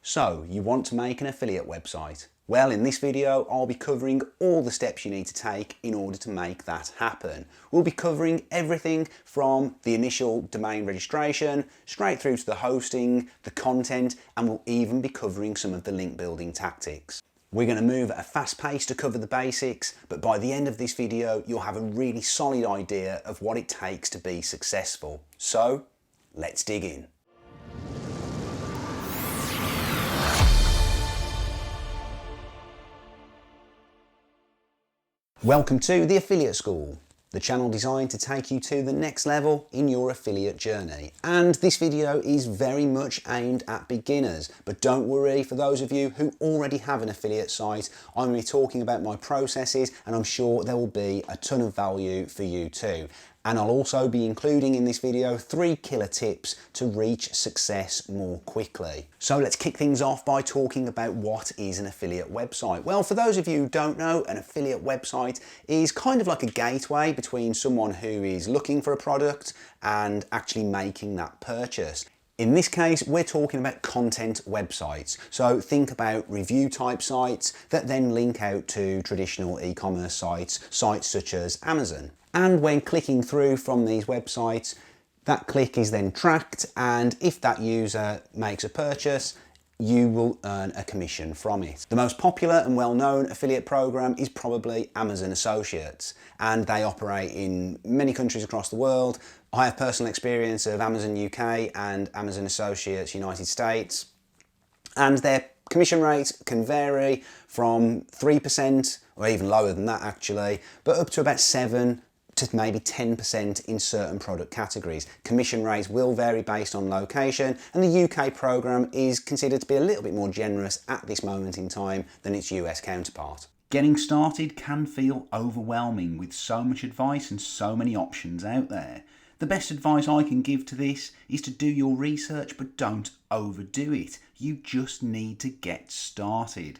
So, you want to make an affiliate website? Well, in this video, I'll be covering all the steps you need to take in order to make that happen. We'll be covering everything from the initial domain registration, straight through to the hosting, the content, and we'll even be covering some of the link building tactics. We're going to move at a fast pace to cover the basics, but by the end of this video, you'll have a really solid idea of what it takes to be successful. So, let's dig in. Welcome to the Affiliate School, the channel designed to take you to the next level in your affiliate journey. And this video is very much aimed at beginners, but don't worry, for those of you who already have an affiliate site, I'm going to be talking about my processes and I'm sure there will be a ton of value for you too. And I'll also be including in this video 3 killer tips to reach success more quickly. So let's kick things off by talking about what is an affiliate website. Well, for those of you who don't know, an affiliate website is kind of like a gateway between someone who is looking for a product and actually making that purchase. In this case, we're talking about content websites. So think about review type sites that then link out to traditional e-commerce sites such as Amazon. And when clicking through from these websites, that click is then tracked, and if that user makes a purchase, you will earn a commission from it. The most popular and well-known affiliate program is probably Amazon Associates, and they operate in many countries across the world. I have personal experience of Amazon UK and Amazon Associates United States, and their commission rates can vary from 3%, or even lower than that actually, but up to about 7 to maybe 10% in certain product categories. Commission rates will vary based on location, and the UK program is considered to be a little bit more generous at this moment in time than its US counterpart. Getting started can feel overwhelming with so much advice and so many options out there. The best advice I can give to this is to do your research, but don't overdo it. You just need to get started.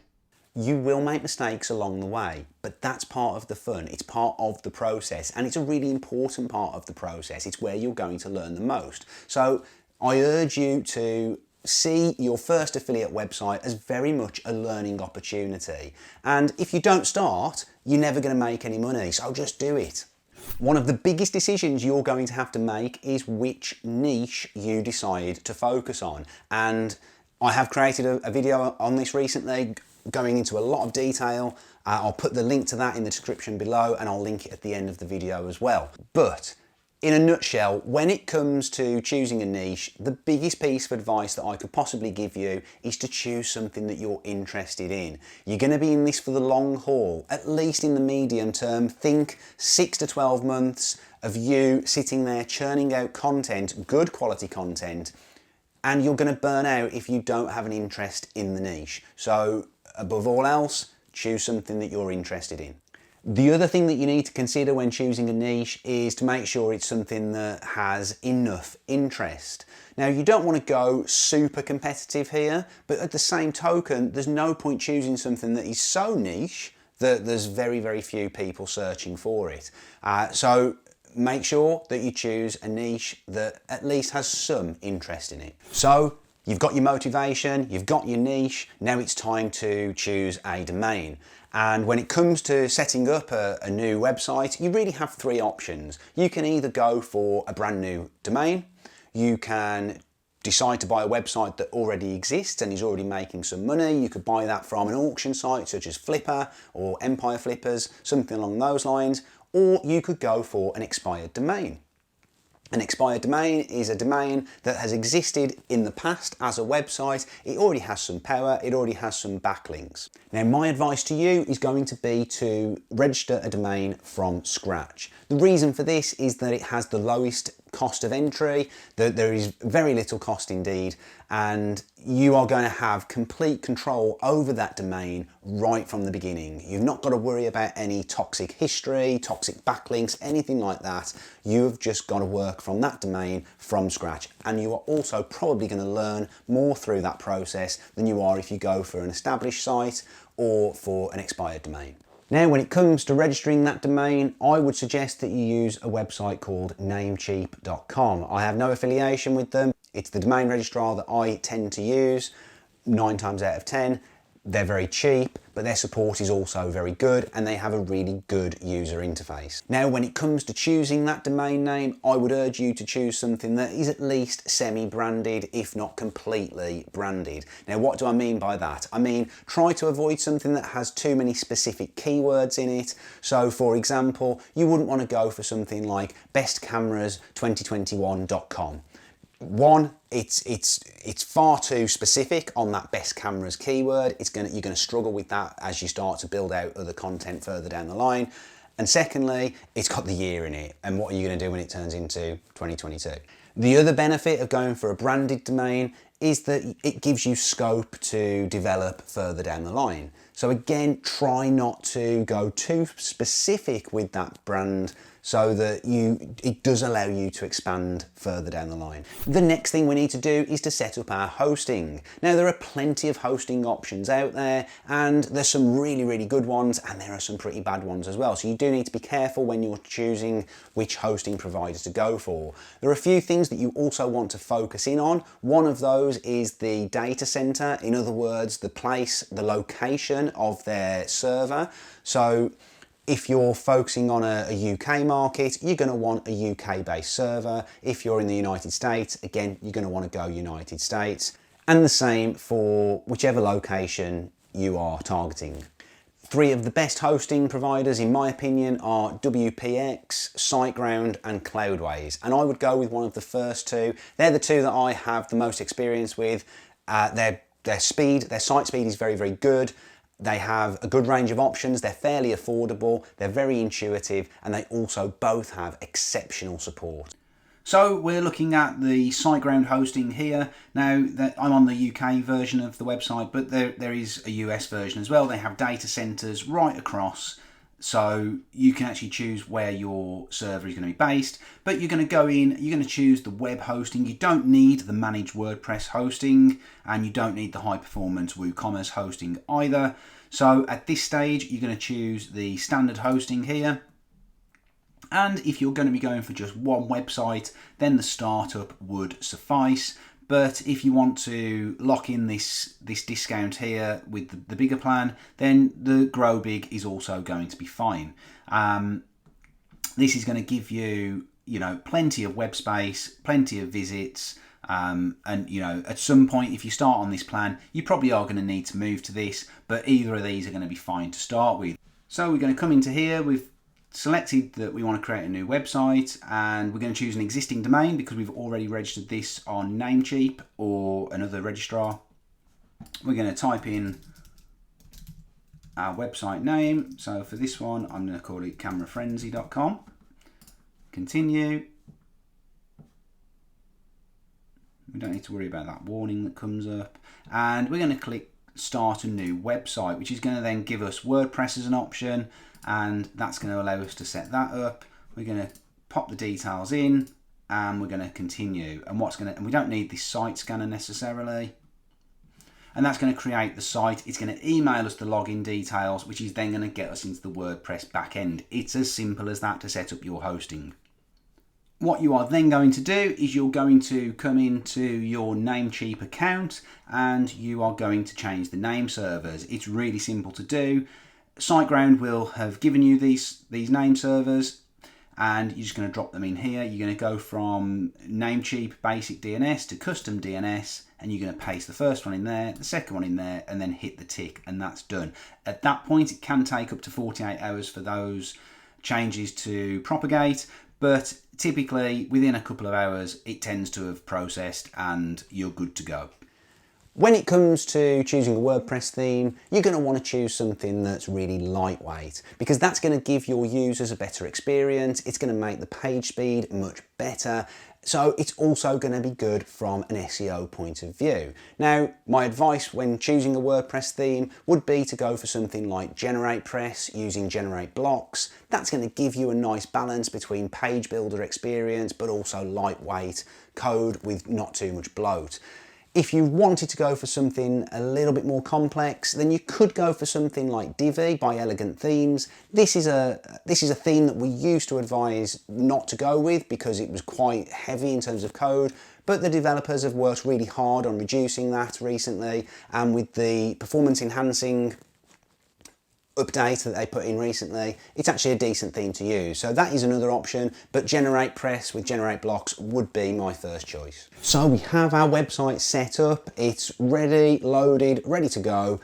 You will make mistakes along the way, but that's part of the fun. It's part of the process, and it's a really important part of the process. It's where you're going to learn the most. So I urge you to see your first affiliate website as very much a learning opportunity. And if you don't start, you're never going to make any money, so just do it. One of the biggest decisions you're going to have to make is which niche you decide to focus on. And I have created a video on this recently, going into a lot of detail. I'll put the link to that in the description below, and I'll link it at the end of the video as well. But in a nutshell, when it comes to choosing a niche, the biggest piece of advice that I could possibly give you is to choose something that you're interested in. You're going to be in this for the long haul, at least in the medium term. Think 6 to 12 months of you sitting there churning out content, good quality content, and you're going to burn out if you don't have an interest in the niche. So above all else, choose something that you're interested in. The other thing that you need to consider when choosing a niche is to make sure it's something that has enough interest. Now, you don't want to go super competitive here, but at the same token, there's no point choosing something that is so niche that there's very, very few people searching for it. So make sure that you choose a niche that at least has some interest in it. So you've got your motivation, you've got your niche, now it's time to choose a domain. And when it comes to setting up a new website, you really have 3 options. You can either go for a brand new domain, you can decide to buy a website that already exists and is already making some money. You could buy that from an auction site such as Flipper or Empire Flippers, something along those lines, or you could go for an expired domain. An expired domain is a domain that has existed in the past as a website. It already has some power, it already has some backlinks. Now, my advice to you is going to be to register a domain from scratch. The reason for this is that it has the lowest cost of entry, that there is very little cost indeed, and you are going to have complete control over that domain right from the beginning. You've not got to worry about any toxic history, toxic backlinks, anything like that. You have just got to work from that domain from scratch, and you are also probably going to learn more through that process than you are if you go for an established site or for an expired domain. Now, when it comes to registering that domain, I would suggest that you use a website called namecheap.com. I have no affiliation with them. It's the domain registrar that I tend to use. 9 times out of 10, they're very cheap, but their support is also very good and they have a really good user interface. Now, when it comes to choosing that domain name, I would urge you to choose something that is at least semi-branded, if not completely branded. Now, what do I mean by that? I mean, try to avoid something that has too many specific keywords in it. So, for example, you wouldn't want to go for something like bestcameras2021.com. One, it's far too specific on that best cameras keyword. You're gonna struggle with that as you start to build out other content further down the line. And secondly, it's got the year in it. And what are you gonna do when it turns into 2022? The other benefit of going for a branded domain is that it gives you scope to develop further down the line. So again, try not to go too specific with that brand so that it does allow you to expand further down the line. The next thing we need to do is to set up our hosting. Now, there are plenty of hosting options out there, and there's some really, really good ones, and there are some pretty bad ones as well. So you do need to be careful when you're choosing which hosting provider to go for. There are a few things that you also want to focus in on. One of those is the data center, in other words, the location of their server. So if you're focusing on a UK market, you're going to want a UK-based server. If you're in the United States, again, you're going to want to go United States. And the same for whichever location you are targeting. 3 of the best hosting providers, in my opinion, are WPX, SiteGround, and Cloudways. And I would go with one of the first 2. They're the 2 that I have the most experience with. Their site speed is very, very good. They have a good range of options, they're fairly affordable, they're very intuitive, and they also both have exceptional support. So we're looking at the SiteGround hosting here. Now, I'm on the UK version of the website, but there is a US version as well. They have data centers right across, so you can actually choose where your server is going to be based. But you're going to go in, you're going to choose the web hosting. You don't need the managed WordPress hosting, and you don't need the high performance WooCommerce hosting either. So at this stage, you're going to choose the standard hosting here. And if you're going to be going for just one website, then the startup would suffice. But if you want to lock in this discount here with the bigger plan, then the Grow Big is also going to be fine. This is going to give you, plenty of web space, plenty of visits, and at some point, if you start on this plan, you probably are going to need to move to this, but either of these are going to be fine to start with. So we're going to come into here. We've selected that we want to create a new website, and we're going to choose an existing domain because we've already registered this on Namecheap or another registrar. We're going to type in our website name. So for this one, I'm going to call it camerafrenzy.com. Continue. We don't need to worry about that warning that comes up. And we're going to click Start a New Website, which is going to then give us WordPress as an option, and that's going to allow us to set that up. We're going to pop the details in, and we're going to continue. And we don't need this site scanner necessarily. And that's going to create the site. It's going to email us the login details, which is then going to get us into the WordPress backend. It's as simple as that to set up your hosting. What you are then going to do is you're going to come into your Namecheap account and you are going to change the name servers. It's really simple to do. SiteGround will have given you these name servers, and you're just going to drop them in here. You're going to go from Namecheap basic DNS to custom DNS, and you're going to paste the first one in there, the second one in there, and then hit the tick, and that's done. At that point, it can take up to 48 hours for those changes to propagate, but typically within a couple of hours, it tends to have processed and you're good to go. When it comes to choosing a WordPress theme, you're going to want to choose something that's really lightweight, because that's going to give your users a better experience. It's going to make the page speed much better. So it's also going to be good from an SEO point of view. Now, my advice when choosing a WordPress theme would be to go for something like GeneratePress using Generate Blocks. That's going to give you a nice balance between page builder experience, but also lightweight code with not too much bloat. If you wanted to go for something a little bit more complex, then you could go for something like Divi by Elegant Themes. This is a theme that we used to advise not to go with because it was quite heavy in terms of code, but the developers have worked really hard on reducing that recently, and with the performance enhancing update that they put in recently, it's actually a decent theme to use. So that is another option, but Generate Press with Generate Blocks would be my first choice. So we have our website set up, it's ready, loaded, ready to go.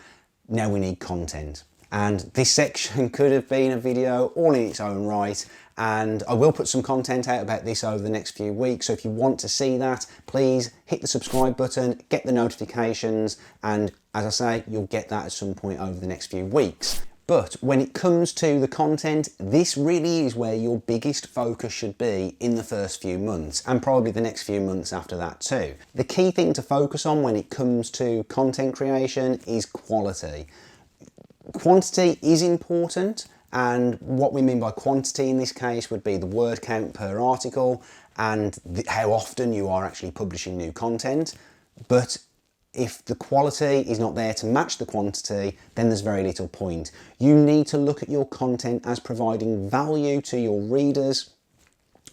Now we need content. And this section could have been a video all in its own right, and I will put some content out about this over the next few weeks. So if you want to see that, please hit the subscribe button, get the notifications, and as I say, you'll get that at some point over the next few weeks. But when it comes to the content, this really is where your biggest focus should be in the first few months, and probably the next few months after that too. The key thing to focus on when it comes to content creation is quality. Quantity is important, and what we mean by quantity in this case would be the word count per article and how often you are actually publishing new content. But if the quality is not there to match the quantity, then there's very little point. You need to look at your content as providing value to your readers.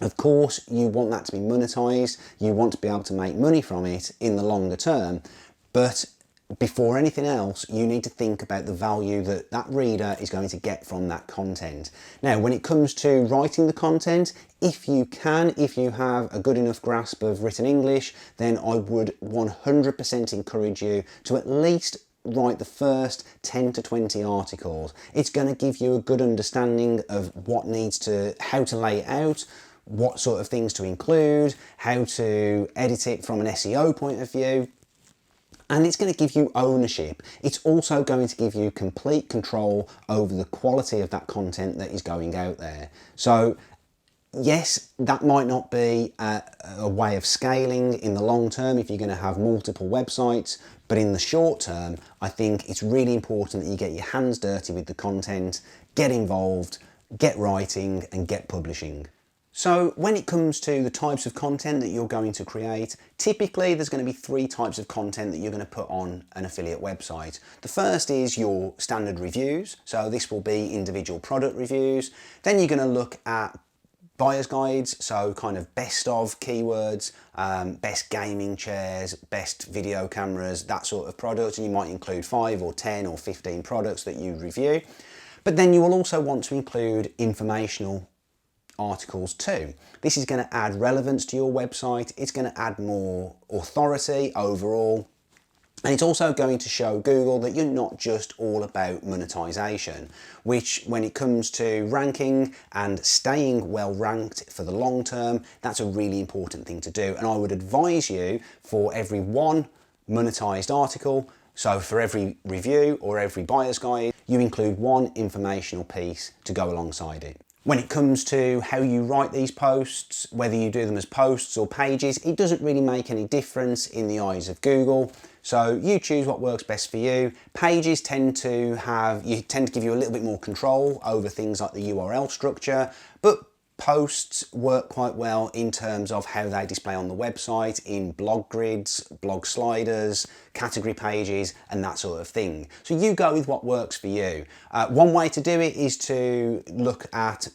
Of course, you want that to be monetized. You want to be able to make money from it in the longer term. But before anything else, you need to think about the value that that reader is going to get from that content. Now, when it comes to writing the content, if you have a good enough grasp of written English, then I would 100% encourage you to at least write the first 10 to 20 articles. It's going to give you a good understanding of how to lay it out, what sort of things to include, how to edit it from an SEO point of view. And it's going to give you ownership. It's also going to give you complete control over the quality of that content that is going out there. So yes, that might not be a way of scaling in the long term if you're going to have multiple websites, but in the short term, I think it's really important that you get your hands dirty with the content, get involved, get writing, and get publishing. So when it comes to the types of content that you're going to create, typically there's going to be 3 types of content that you're going to put on an affiliate website. The first is your standard reviews. So this will be individual product reviews. Then you're going to look at buyer's guides, so kind of best of keywords, best gaming chairs, best video cameras, that sort of product. And you might include 5 or 10 or 15 products that you review. But then you will also want to include informational articles too. This is going to add relevance to your website, it's going to add more authority overall, and it's also going to show Google that you're not just all about monetization, which when it comes to ranking and staying well ranked for the long term, that's a really important thing to do. And I would advise you, for every 1 monetized article, so for every review or every buyer's guide, you include 1 informational piece to go alongside it. When it comes to how you write these posts, whether you do them as posts or pages, it doesn't really make any difference in the eyes of Google. So you choose what works best for you. Pages tend to give you a little bit more control over things like the URL structure, but posts work quite well in terms of how they display on the website in blog grids, blog sliders, category pages, and that sort of thing. So you go with what works for you. One way to do it is to look at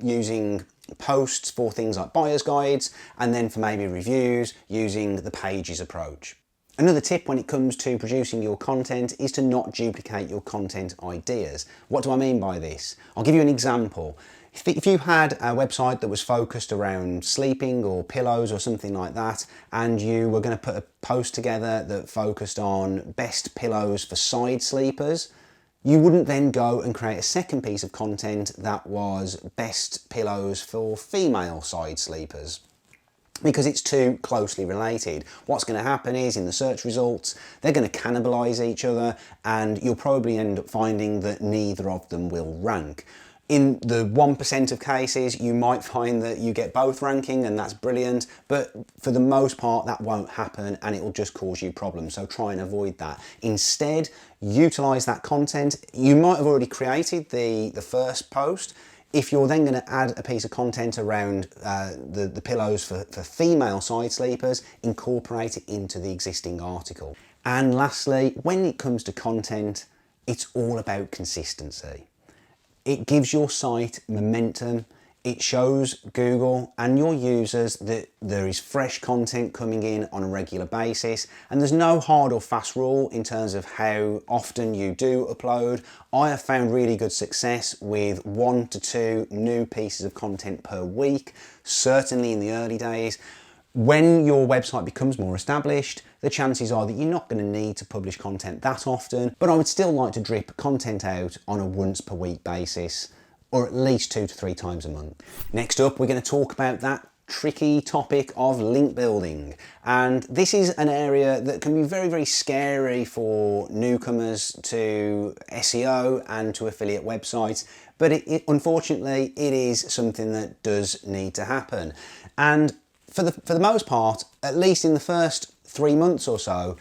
using posts for things like buyer's guides, and then for maybe reviews, using the pages approach. Another tip when it comes to producing your content is to not duplicate your content ideas. What do I mean by this? I'll give you an example. If you had a website that was focused around sleeping or pillows or something like that, and you were going to put a post together that focused on best pillows for side sleepers, you wouldn't then go and create a second piece of content that was best pillows for female side sleepers, because it's too closely related. What's going to happen is in the search results, they're going to cannibalize each other, and you'll probably end up finding that neither of them will rank. In the 1% of cases, you might find that you get both ranking, and that's brilliant, but for the most part that won't happen, and it will just cause you problems. So try and avoid that. Instead, utilize that content. You might have already created the first post. If you're then going to add a piece of content around the pillows for female side sleepers, incorporate it into the existing article. And lastly, when it comes to content, it's all about consistency. It gives your site momentum. It shows Google and your users that there is fresh content coming in on a regular basis, and there's no hard or fast rule in terms of how often you do upload. I have found really good success with 1 to 2 new pieces of content per week, certainly in the early days. When your website becomes more established, the chances are that you're not going to need to publish content that often, but I would still like to drip content out on a once per week basis, or at least 2 to 3 times a month. Next up, we're going to talk about that tricky topic of link building. And this is an area that can be very, very scary for newcomers to SEO and to affiliate websites. But unfortunately, it is something that does need to happen. And for the most part, at least in the first 3 months or so,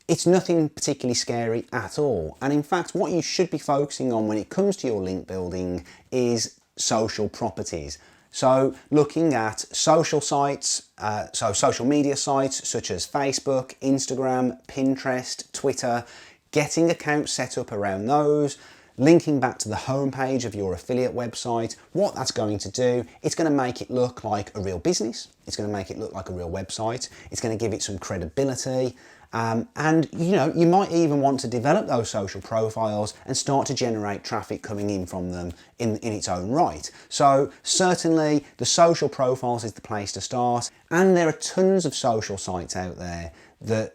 it's nothing particularly scary at all. And in fact, what you should be focusing on when it comes to your link building is social properties. So looking at social sites, so social media sites such as Facebook, Instagram, Pinterest, Twitter, getting accounts set up around those, linking back to the homepage of your affiliate website. What that's going to do, it's going to make it look like a real business. It's going to make it look like a real website. It's going to give it some credibility. And you might even want to develop those social profiles and start to generate traffic coming in from them in its own right. So certainly the social profiles is the place to start. And there are tons of social sites out there that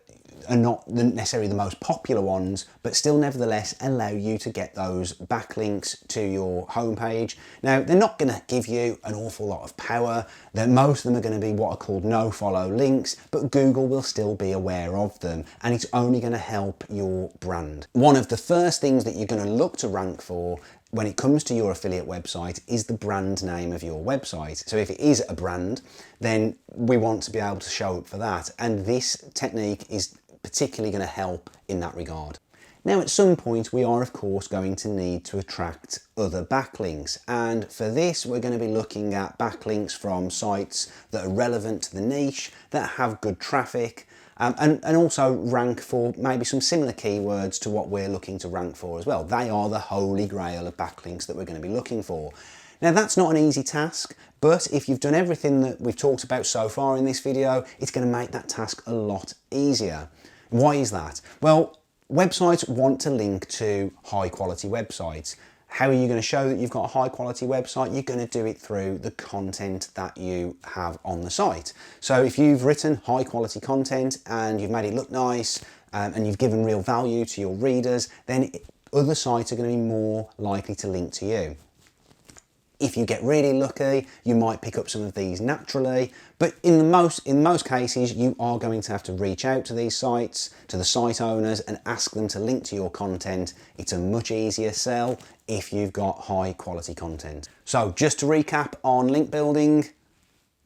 are not necessarily the most popular ones, but still nevertheless allow you to get those backlinks to your homepage. Now, they're not going to give you an awful lot of power. Most of them are going to be what are called no-follow links, but Google will still be aware of them, and it's only going to help your brand. One of the first things that you're going to look to rank for when it comes to your affiliate website is the brand name of your website. So if it is a brand, then we want to be able to show up for that. And this technique is particularly going to help in that regard. Now, at some point, we are of course going to need to attract other backlinks. And for this, we're going to be looking at backlinks from sites that are relevant to the niche, that have good traffic, and also rank for maybe some similar keywords to what we're looking to rank for as well. They are the holy grail of backlinks that we're going to be looking for. Now, that's not an easy task, but if you've done everything that we've talked about so far in this video, it's going to make that task a lot easier. Why is that? Well, websites want to link to high quality websites. How are you going to show that you've got a high quality website? You're going to do it through the content that you have on the site. So if you've written high quality content and you've made it look nice and you've given real value to your readers, then other sites are going to be more likely to link to you. If you get really lucky, you might pick up some of these naturally, but in most cases, you are going to have to reach out to these sites, to the site owners, and ask them to link to your content. It's a much easier sell if you've got high quality content. So just to recap on link building,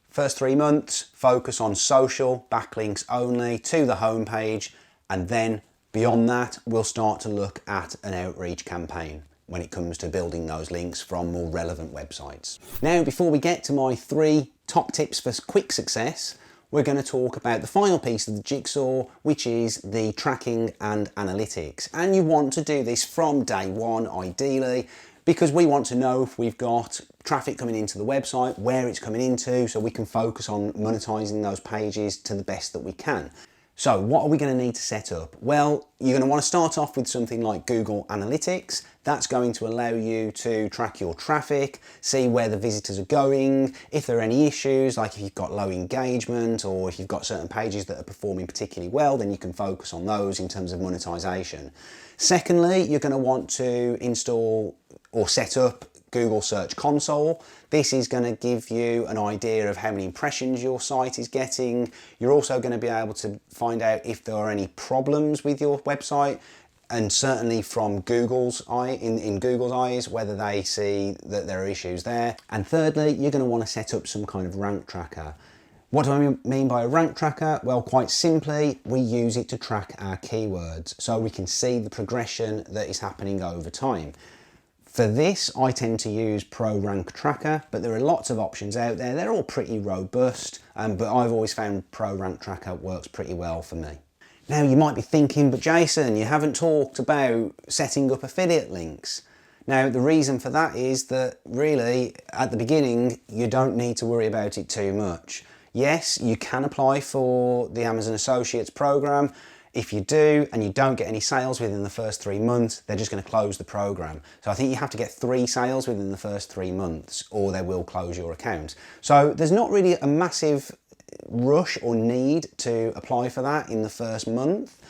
first 3 months, focus on social backlinks only to the homepage, and then beyond that, we'll start to look at an outreach campaign when it comes to building those links from more relevant websites. Now, before we get to my 3 top tips for quick success, we're going to talk about the final piece of the jigsaw, which is the tracking and analytics. And you want to do this from day one, ideally, because we want to know if we've got traffic coming into the website, where it's coming into, so we can focus on monetizing those pages to the best that we can. So what are we going to need to set up? Well, you're going to want to start off with something like Google Analytics. That's going to allow you to track your traffic, see where the visitors are going, if there are any issues, like if you've got low engagement or if you've got certain pages that are performing particularly well, then you can focus on those in terms of monetization. Secondly, you're going to want to install or set up Google Search Console. This is going to give you an idea of how many impressions your site is getting. You're also going to be able to find out if there are any problems with your website, and certainly from Google's in Google's eyes, whether they see that there are issues there. And thirdly, you're going to want to set up some kind of rank tracker. What do I mean by a rank tracker? Well, quite simply, we use it to track our keywords so we can see the progression that is happening over time. For this, I tend to use ProRank Tracker, but there are lots of options out there. They're all pretty robust, but I've always found ProRank Tracker works pretty well for me. Now you might be thinking, but Jason, you haven't talked about setting up affiliate links. Now the reason for that is that really at the beginning you don't need to worry about it too much. Yes, you can apply for the Amazon Associates program. If you do and you don't get any sales within the first 3 months, they're just going to close the program. So I think you have to get 3 sales within the first 3 months or they will close your account. So there's not really a massive rush or need to apply for that in the first month.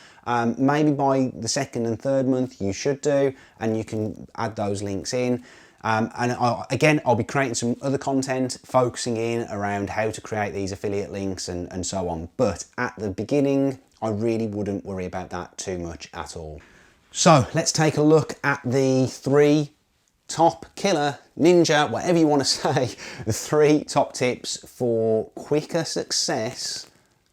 Maybe by the second and third month you should do, and you can add those links in. Again, I'll be creating some other content focusing in around how to create these affiliate links and so on. But at the beginning, I really wouldn't worry about that too much at all. So let's take a look at the 3 top killer, ninja, whatever you want to say, the 3 top tips for quicker success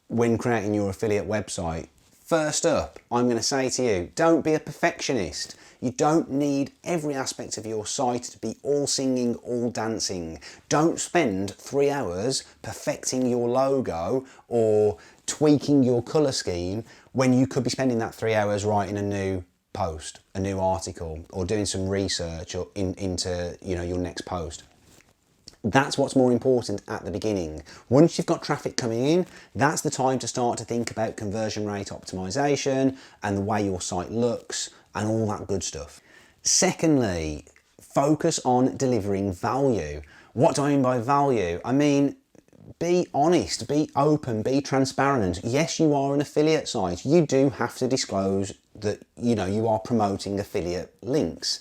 when creating your affiliate website. First up, I'm going to say to you, don't be a perfectionist. You don't need every aspect of your site to be all singing, all dancing. Don't spend 3 hours perfecting your logo or tweaking your colour scheme when you could be spending that 3 hours writing a new post, a new article, or doing some research or into your next post. That's what's more important at the beginning. Once you've got traffic coming in, that's the time to start to think about conversion rate optimization and the way your site looks and all that good stuff. Secondly, focus on delivering value. What do I mean by value? I mean, be honest, be open, be transparent. Yes, you are an affiliate site. You do have to disclose that you are promoting affiliate links.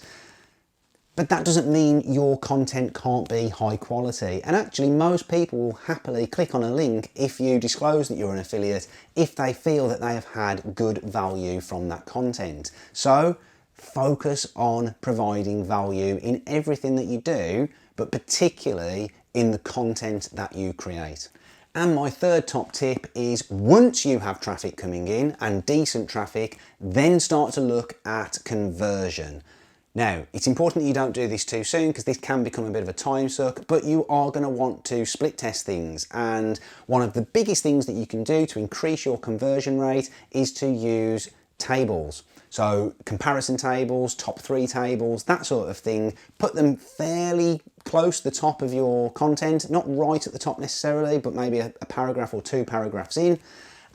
But that doesn't mean your content can't be high quality. And actually, most people will happily click on a link if you disclose that you're an affiliate, if they feel that they have had good value from that content. So focus on providing value in everything that you do, but particularly in the content that you create. And my third top tip is, once you have traffic coming in and decent traffic, then start to look at conversion. Now, it's important that you don't do this too soon because this can become a bit of a time suck, but you are going to want to split test things. And one of the biggest things that you can do to increase your conversion rate is to use tables. So comparison tables, top 3 tables, that sort of thing. Put them fairly close to the top of your content, not right at the top necessarily, but maybe a paragraph or 2 paragraphs in.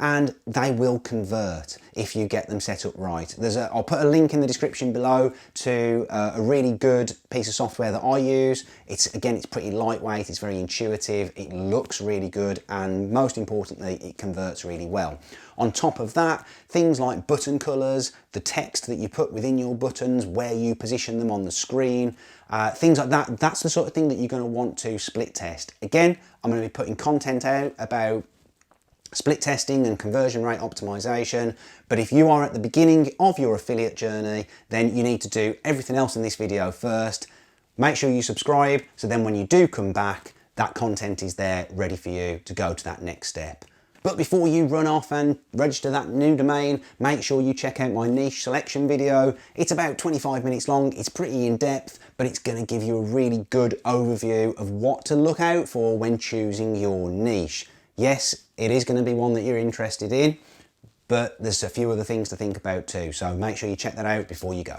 And they will convert if you get them set up right. I'll put a link in the description below to a really good piece of software that I use. It's pretty lightweight, it's very intuitive, it looks really good, and most importantly, it converts really well. On top of that, things like button colors, the text that you put within your buttons, where you position them on the screen, things like that, that's the sort of thing that you're going to want to split test. Again, I'm going to be putting content out about split testing and conversion rate optimization, but if you are at the beginning of your affiliate journey, then you need to do everything else in this video first. Make sure you subscribe, so then when you do come back, that content is there ready for you to go to that next step. But before you run off and register that new domain, make sure you check out my niche selection video. It's about 25 minutes long, it's pretty in-depth, but it's going to give you a really good overview of what to look out for when choosing your niche. Yes, it is going to be one that you're interested in, but there's a few other things to think about too, so make sure you check that out before you go.